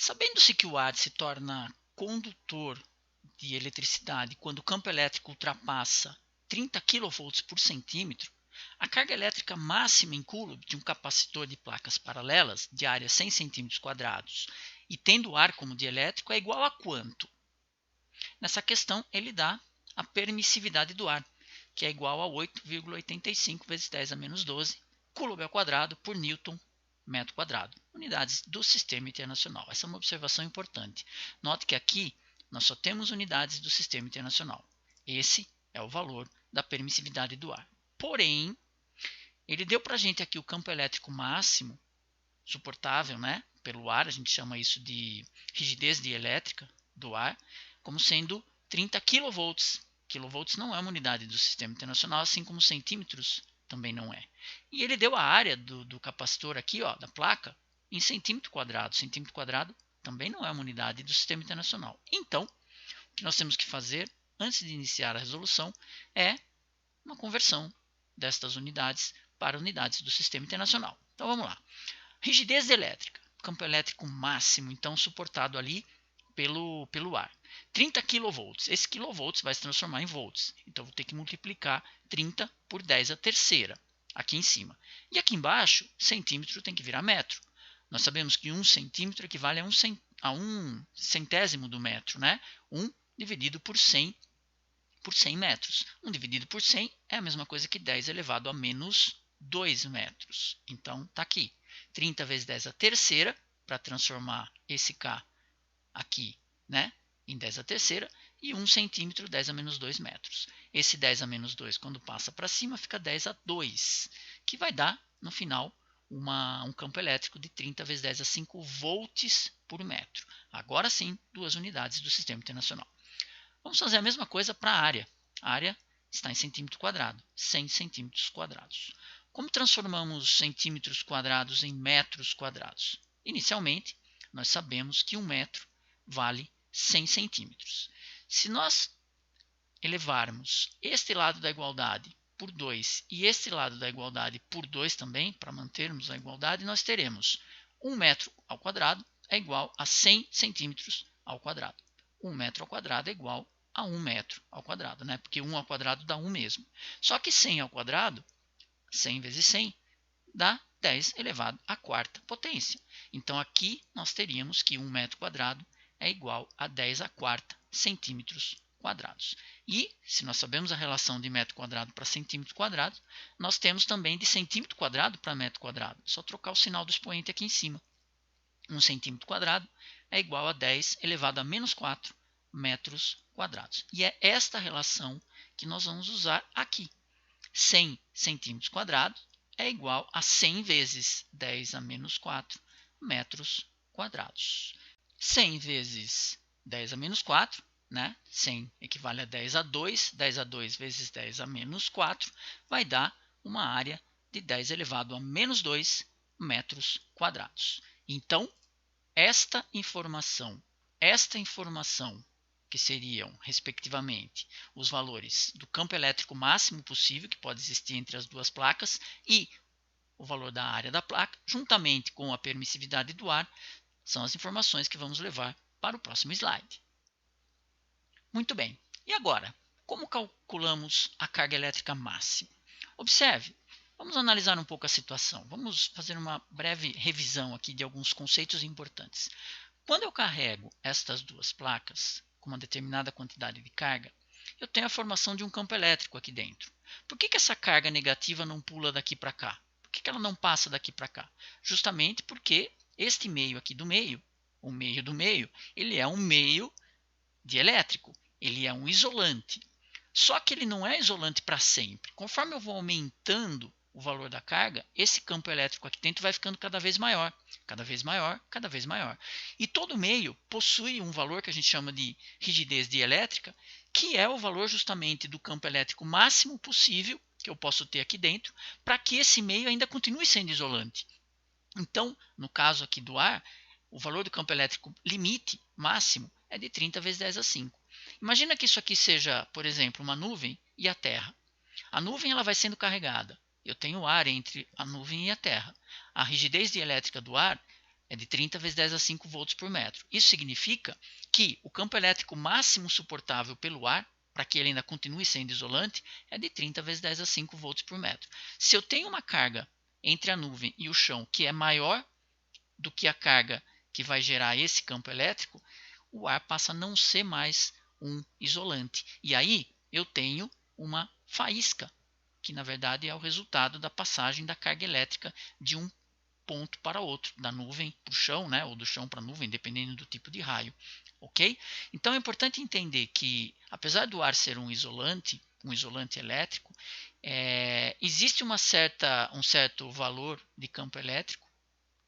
Sabendo-se que o ar se torna condutor de eletricidade quando o campo elétrico ultrapassa 30 kV por centímetro, a carga elétrica máxima em coulomb de um capacitor de placas paralelas de área 100 cm² e tendo o ar como dielétrico é igual a quanto? Nessa questão, ele dá a permissividade do ar, que é igual a 8,85 vezes 10 a menos 12 coulomb ao quadrado por Newton metro quadrado, unidades do Sistema Internacional. Essa é uma observação importante. Note que aqui nós só temos unidades do Sistema Internacional. Esse é o valor da permissividade do ar. Porém, ele deu para a gente aqui o campo elétrico máximo suportável, né, pelo ar, a gente chama isso de rigidez dielétrica do ar, como sendo 30 kV. Kilovolts não é uma unidade do Sistema Internacional, assim como centímetros também não é. E ele deu a área do capacitor aqui, ó, da placa, em centímetro quadrado. Centímetro quadrado também não é uma unidade do Sistema Internacional. Então, o que nós temos que fazer antes de iniciar a resolução é uma conversão destas unidades para unidades do Sistema Internacional. Então vamos lá. Rigidez elétrica, campo elétrico máximo, então suportado ali pelo ar. 30 kV. Esse kV vai se transformar em volts. Então vou ter que multiplicar 30 por 10 a terceira, aqui em cima. E aqui embaixo, centímetro tem que virar metro. Nós sabemos que 1 centímetro equivale a um centésimo do metro, né? 1 dividido por 100 metros. 1 dividido por 100 é a mesma coisa que 10 elevado a menos 2 metros. Então, está aqui. 30 vezes 10 a terceira, para transformar esse K aqui, né, em 10 a terceira, e 1 centímetro, 10 a menos 2 metros. Esse 10 a menos 2, quando passa para cima, fica 10 a 2, que vai dar, no final, um campo elétrico de 30 vezes 10 a 5 volts por metro. Agora sim, duas unidades do Sistema Internacional. Vamos fazer a mesma coisa para a área. A área está em centímetro quadrado, 100 centímetros quadrados. Como transformamos centímetros quadrados em metros quadrados? Inicialmente, nós sabemos que 1 metro vale 100 centímetros. Se nós elevarmos este lado da igualdade por 2 e este lado da igualdade por 2 também, para mantermos a igualdade, nós teremos 1 metro ao quadrado é igual a 100 centímetros ao quadrado. 1 metro ao quadrado é igual a 1 metro ao quadrado, né? Porque 1 ao quadrado dá 1 mesmo. Só que 100 ao quadrado, 100 vezes 100, dá 10 elevado à quarta potência. Então, aqui nós teríamos que 1 metro quadrado é igual a 10 à quarta centímetros quadrados. E, se nós sabemos a relação de metro quadrado para centímetro quadrado, nós temos também de centímetro quadrado para metro quadrado. É só trocar o sinal do expoente aqui em cima. 1 centímetro quadrado é igual a 10 elevado a menos 4 metros quadrados. E é esta relação que nós vamos usar aqui. 100 centímetros quadrados é igual a 100 vezes 10 a menos 4 metros quadrados. 100 vezes 10 a menos 4, né? 100 equivale a 10 a 2, 10 a 2 vezes 10 a menos 4, vai dar uma área de 10 elevado a menos 2 metros quadrados. Então, esta informação, que seriam, respectivamente, os valores do campo elétrico máximo possível, que pode existir entre as duas placas, e o valor da área da placa, juntamente com a permissividade do ar, são as informações que vamos levar para o próximo slide. Muito bem. E agora, como calculamos a carga elétrica máxima? Observe, vamos analisar um pouco a situação. Vamos fazer uma breve revisão aqui de alguns conceitos importantes. Quando eu carrego estas duas placas com uma determinada quantidade de carga, eu tenho a formação de um campo elétrico aqui dentro. Por que essa carga negativa não pula daqui para cá? Por que ela não passa daqui para cá? Justamente porque este meio aqui do meio, o meio do meio, ele é um meio dielétrico, ele é um isolante. Só que ele não é isolante para sempre. Conforme eu vou aumentando o valor da carga, esse campo elétrico aqui dentro vai ficando cada vez maior, cada vez maior, cada vez maior. E todo meio possui um valor que a gente chama de rigidez dielétrica, que é o valor justamente do campo elétrico máximo possível que eu posso ter aqui dentro, para que esse meio ainda continue sendo isolante. Então, no caso aqui do ar, o valor do campo elétrico limite máximo é de 30 vezes 10 a 5. Imagina que isso aqui seja, por exemplo, uma nuvem e a Terra. A nuvem ela vai sendo carregada. Eu tenho ar entre a nuvem e a Terra. A rigidez dielétrica do ar É de 30 vezes 10 a 5 volts por metro. Isso significa que o campo elétrico máximo suportável pelo ar, para que ele ainda continue sendo isolante, é de 30 vezes 10 a 5 volts por metro. Se eu tenho uma carga entre a nuvem e o chão que é maior do que a carga que vai gerar esse campo elétrico, o ar passa a não ser mais um isolante. E aí eu tenho uma faísca, que na verdade é o resultado da passagem da carga elétrica de um ponto para outro, da nuvem para o chão, né, ou do chão para a nuvem, dependendo do tipo de raio. Ok? Então é importante entender que, apesar do ar ser um isolante elétrico, existe um certo valor de campo elétrico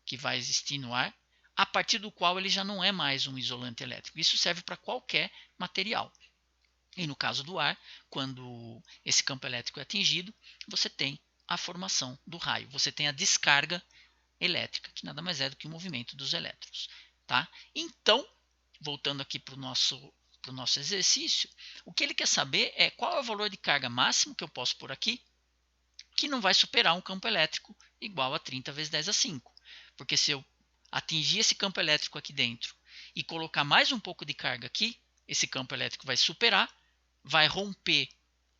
que vai existir no ar, a partir do qual ele já não é mais um isolante elétrico. Isso serve para qualquer material. E no caso do ar, quando esse campo elétrico é atingido, você tem a formação do raio, você tem a descarga elétrica, que nada mais é do que o movimento dos elétrons. Tá? Então, voltando aqui para o nosso exercício, o que ele quer saber é qual é o valor de carga máximo que eu posso pôr aqui, que não vai superar um campo elétrico igual a 30 vezes 10 a 5. Porque se eu atingir esse campo elétrico aqui dentro e colocar mais um pouco de carga aqui, esse campo elétrico vai superar, vai romper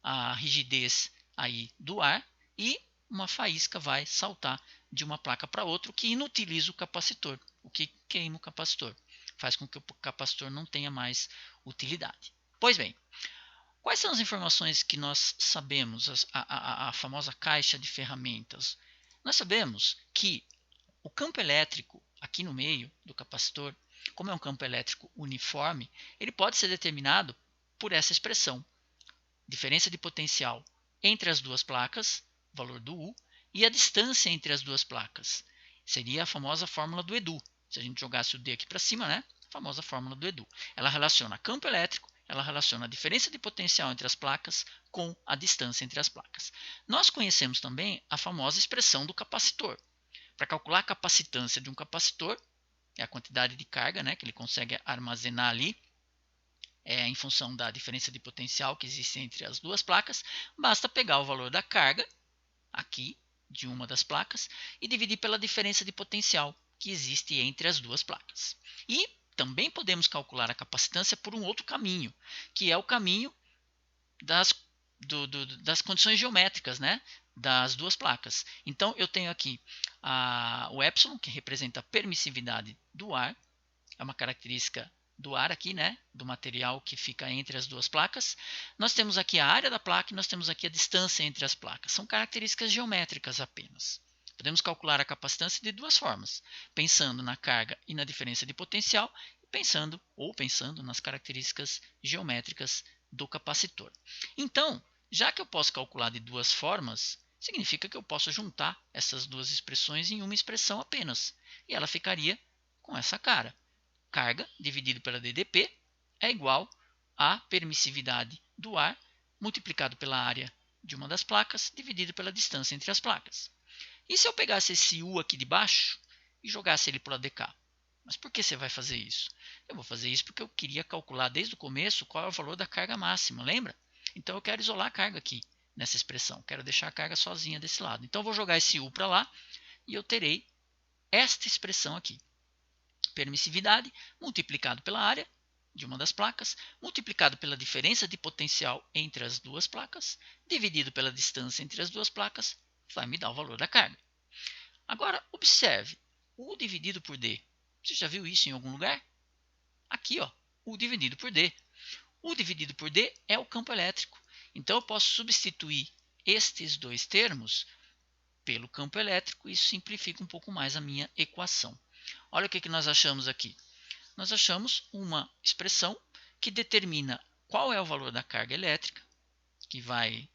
a rigidez aí do ar e uma faísca vai saltar de uma placa para outra, o que inutiliza o capacitor, o que queima o capacitor, faz com que o capacitor não tenha mais utilidade. Pois bem, quais são as informações que nós sabemos, a famosa caixa de ferramentas? Nós sabemos que o campo elétrico aqui no meio do capacitor, como é um campo elétrico uniforme, ele pode ser determinado por essa expressão, diferença de potencial entre as duas placas, valor do U, e a distância entre as duas placas. Seria a famosa fórmula do Edu. Se a gente jogasse o D aqui para cima, né? A famosa fórmula do Edu. Ela relaciona campo elétrico, ela relaciona a diferença de potencial entre as placas com a distância entre as placas. Nós conhecemos também a famosa expressão do capacitor. Para calcular a capacitância de um capacitor, é a quantidade de carga, né, que ele consegue armazenar ali, em função da diferença de potencial que existe entre as duas placas, basta pegar o valor da carga, aqui, de uma das placas, e dividir pela diferença de potencial que existe entre as duas placas. E também podemos calcular a capacitância por um outro caminho, que é o caminho das condições geométricas, né, das duas placas. Então, eu tenho aqui o epsilon, que representa a permissividade do ar, é uma característica do ar aqui, né, do material que fica entre as duas placas. Nós temos aqui a área da placa e nós temos aqui a distância entre as placas. São características geométricas apenas. Podemos calcular a capacitância de duas formas, pensando na carga e na diferença de potencial, e pensando nas características geométricas do capacitor. Então, já que eu posso calcular de duas formas, significa que eu posso juntar essas duas expressões em uma expressão apenas, e ela ficaria com essa cara. Carga dividido pela DDP é igual à permissividade do ar multiplicado pela área de uma das placas dividido pela distância entre as placas. E se eu pegasse esse U aqui de baixo e jogasse ele para o lado de cá? Mas por que você vai fazer isso? Eu vou fazer isso porque eu queria calcular desde o começo qual é o valor da carga máxima, lembra? Então eu quero isolar a carga aqui nessa expressão, quero deixar a carga sozinha desse lado. Então eu vou jogar esse U para lá e eu terei esta expressão aqui. Permissividade multiplicado pela área de uma das placas, multiplicado pela diferença de potencial entre as duas placas, dividido pela distância entre as duas placas, vai me dar o valor da carga. Agora, observe, U dividido por D. Você já viu isso em algum lugar? Aqui, ó, U dividido por D. U dividido por D é o campo elétrico. Então, eu posso substituir estes dois termos pelo campo elétrico e isso simplifica um pouco mais a minha equação. Olha o que nós achamos aqui. Nós achamos uma expressão que determina qual é o valor da carga elétrica que vai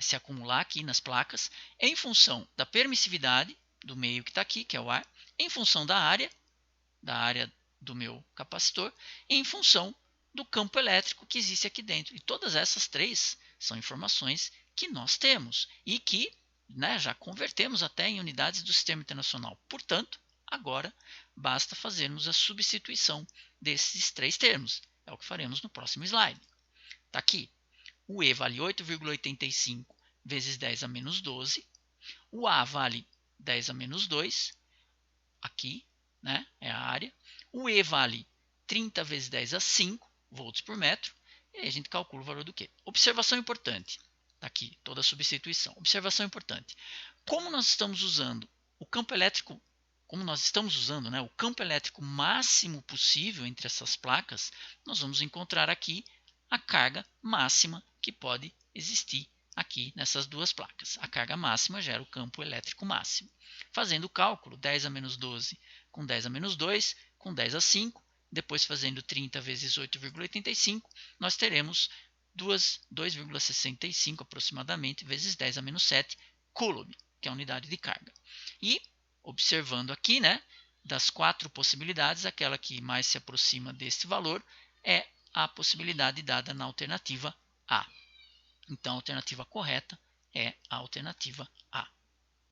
se acumular aqui nas placas em função da permissividade do meio que está aqui, que é o ar, em função da área do meu capacitor, e em função do campo elétrico que existe aqui dentro. E todas essas três são informações que nós temos e que já convertemos até em unidades do Sistema Internacional. Portanto, agora basta fazermos a substituição desses três termos. É o que faremos no próximo slide. Está aqui. O E vale 8,85 vezes 10 a menos 12. O A vale 10 a menos 2. Aqui. né? É a área. O E vale 30 vezes 10 a 5 volts por metro. E aí a gente calcula o valor do Q. Observação importante. Tá aqui toda a substituição. Observação importante. Como nós estamos usando o campo elétrico, né, o campo elétrico máximo possível entre essas placas, nós vamos encontrar aqui a carga máxima que pode existir aqui nessas duas placas. A carga máxima gera o campo elétrico máximo. Fazendo o cálculo, 10 a menos 12 com 10 a menos 2, com 10 a 5, depois fazendo 30 vezes 8,85, nós teremos 2,65 aproximadamente vezes 10 a menos 7 coulomb, que é a unidade de carga. E, observando aqui, né, das 4 possibilidades, aquela que mais se aproxima deste valor é a possibilidade dada na alternativa A. Então, a alternativa correta é a alternativa A.